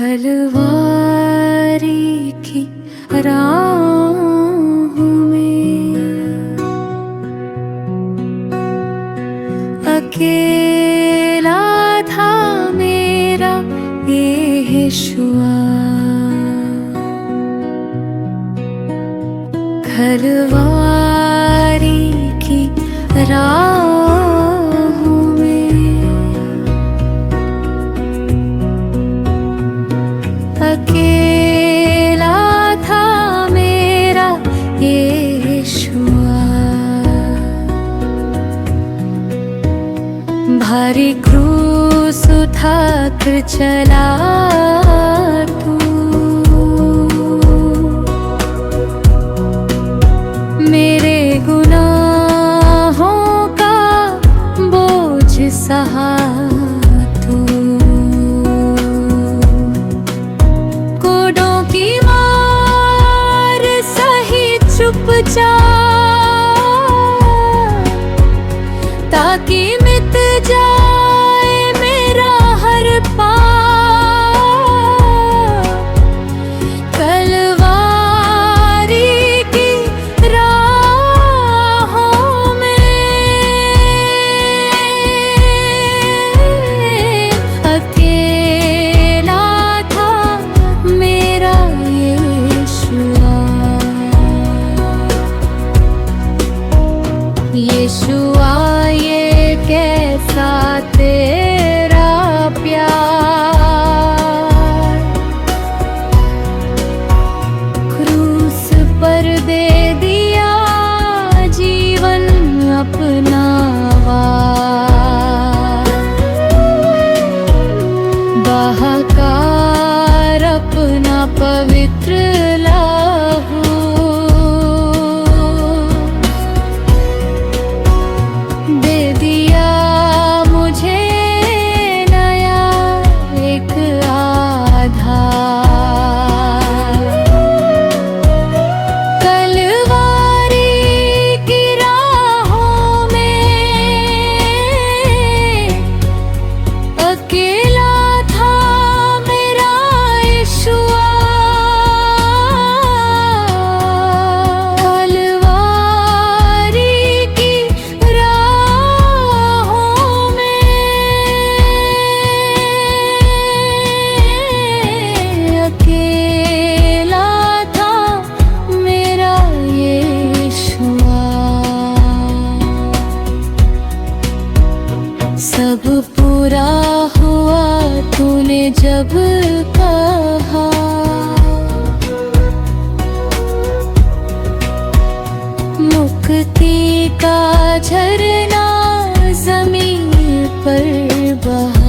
खलवारी की राहों में अकेला था मेरा यहोशुआ। खलवारी की राहों में अकेला था मेरा यहोशुआ। भारी क्रूस उठा कर चला तू, मेरे गुनाहों का बोझ सहा तू। कोड़ों की मार सही चुपचाप, ताकि मिट जाए मेरा हर पाप। खलवारी की राहों में अकेला था मेरा यहोशुआ। यहोशुआ ये कैसा तेरा प्यार, क्रूस पर दे दिया जीवन अपना वार। बहाकर अपना पवित्र लहू, दे दिया मुझे नया एक आधार। खलवारी की राहों में अकेला था मेरा यहोशुआ। खलवारी की राहों में अकेला था मेरा यहोशुआ। सब पूरा हुआ तूने जब कहा, मुक्ति का झरना ज़मीन पर बहा।